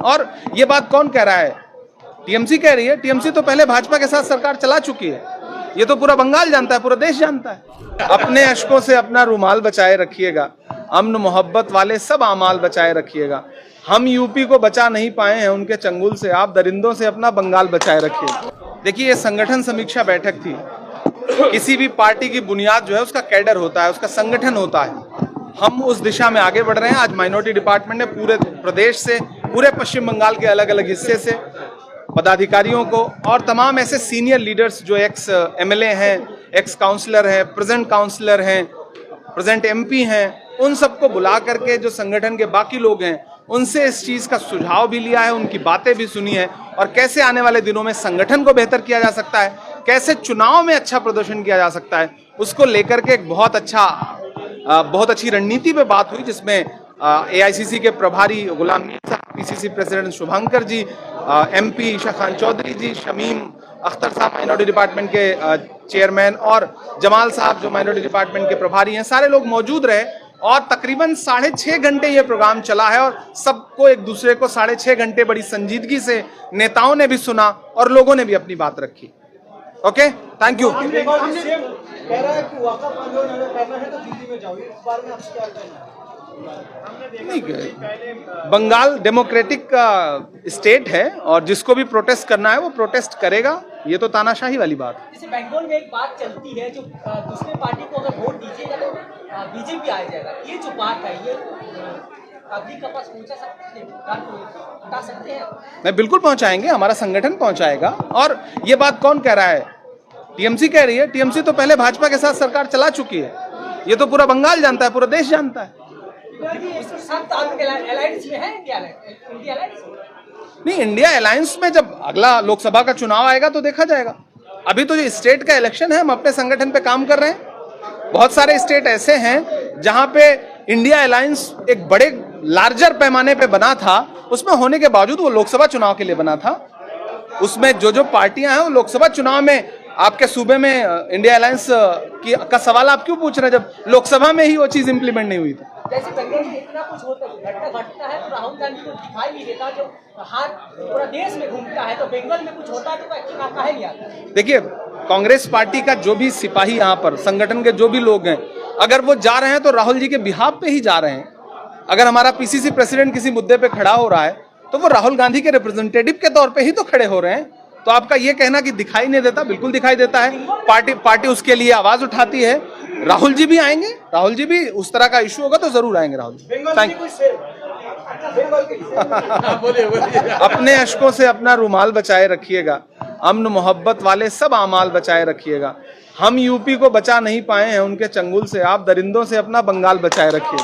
और ये बात कौन कह रहा है? टीएमसी कह रही है। टीएमसी तो पहले भाजपा के साथ सरकार चला चुकी है। ये तो पूरा बंगाल जानता है, पूरा देश जानता है। अपने अशकों से अपना रुमाल बचाए रखिएगा, अमन मोहब्बत वाले सब आमाल बचाए रखिएगा। हम यूपी को बचा नहीं पाए हैं उनके चंगुल से, आप दरिंदों से अपना बंगाल बचाए रखिए। देखिए, ये संगठन समीक्षा बैठक थी। किसी भी पार्टी की बुनियाद जो है उसका कैडर होता है, उसका संगठन होता है। हम उस दिशा में आगे बढ़ रहे हैं। आज माइनॉरिटी डिपार्टमेंट ने पूरे प्रदेश से, पूरे पश्चिम बंगाल के अलग अलग हिस्से से पदाधिकारियों को और तमाम ऐसे सीनियर लीडर्स जो एक्स एमएलए हैं, एक्स काउंसलर हैं, प्रेजेंट काउंसलर हैं, प्रेजेंट एमपी हैं, उन सबको बुला करके जो संगठन के बाकी लोग हैं उनसे इस चीज का सुझाव भी लिया है, उनकी बातें भी सुनी है और कैसे आने वाले दिनों में संगठन को बेहतर किया जा सकता है, कैसे चुनाव में अच्छा प्रदर्शन किया जा सकता है, उसको लेकर के एक बहुत अच्छी रणनीति पे बात हुई, जिसमें एआईसीसी के प्रभारी गुलाम नबी साहब, पीसीसी प्रेसिडेंट शुभंकर जी, एमपी ईशा खान चौधरी जी, शमीम अख्तर साहब माइनॉरिटी डिपार्टमेंट के चेयरमैन और जमाल साहब जो माइनॉरिटी डिपार्टमेंट के प्रभारी हैं, सारे लोग मौजूद रहे और तकरीबन 6.5 घंटे ये प्रोग्राम चला है और सबको एक दूसरे को 6.5 घंटे बड़ी संजीदगी से नेताओं ने भी सुना और लोगों ने भी अपनी बात रखी। Okay, thank you. Bengal democratic का स्टेट है और जिसको भी प्रोटेस्ट करना है वो प्रोटेस्ट करेगा। ये तो तानाशाही वाली बात है। जैसे बंगाल में एक बात चलती है, जो दूसरे पार्टी को अगर वोट दीजिएगा तो बीजेपी आ जाएगा। ये जो बात है ये अभी के पास पहुंचा सकते हैं? नहीं, बिल्कुल पहुंचाएंगे, हमारा संगठन पहुंचाएगा। और ये बात कौन कह रहा है? टीएमसी कह रही है। टीएमसी तो पहले भाजपा के साथ सरकार चला चुकी है। ये तो पूरा बंगाल जानता है, पूरा देश जानता है। नहीं, इंडिया अलायंस में जब अगला लोकसभा का चुनाव आएगा तो देखा जाएगा। अभी तो जो स्टेट का इलेक्शन है, हम अपने संगठन पे काम कर रहे हैं। बहुत सारे स्टेट ऐसे हैं जहां पे इंडिया अलायंस एक बड़े लार्जर पैमाने पे बना था, उसमें होने के बावजूद वो लोकसभा चुनाव के लिए बना था। उसमें जो पार्टियां हैं वो लोकसभा चुनाव में, आपके सूबे में इंडिया अलायंस का सवाल आप क्यों पूछ रहे हैं जब लोकसभा में ही वो चीज इंप्लीमेंट नहीं हुई थी? जैसे बंगाल में इतना कुछ होता है, घटता है तो राहुल गांधी को दिखाई नहीं देता, जो हाथ पूरा देश में घूमता है, तो बंगाल में कुछ होता है तो काहे नहीं आता? देखिए, कांग्रेस पार्टी का जो भी सिपाही यहाँ पर, संगठन के जो भी लोग हैं, अगर वो जा रहे हैं तो राहुल जी के बिहाफ पे ही जा रहे हैं। अगर हमारा पीसीसी प्रेसिडेंट किसी मुद्दे पे खड़ा हो रहा है तो वो राहुल गांधी के रिप्रेजेंटेटिव के तौर पे ही तो खड़े हो रहे हैं। तो आपका ये कहना कि दिखाई नहीं देता, बिल्कुल दिखाई देता है। पार्टी उसके लिए आवाज उठाती है। राहुल जी भी आएंगे, राहुल जी भी उस तरह का इशू होगा तो जरूर आएंगे राहुल जी। Thank you. अपने अशकों से अपना रुमाल बचाए रखिएगा, अमन मोहब्बत वाले सब आमाल बचाए रखिएगा। हम यूपी को बचा नहीं पाए हैं उनके चंगुल से, आप दरिंदों से अपना बंगाल बचाए रखिए।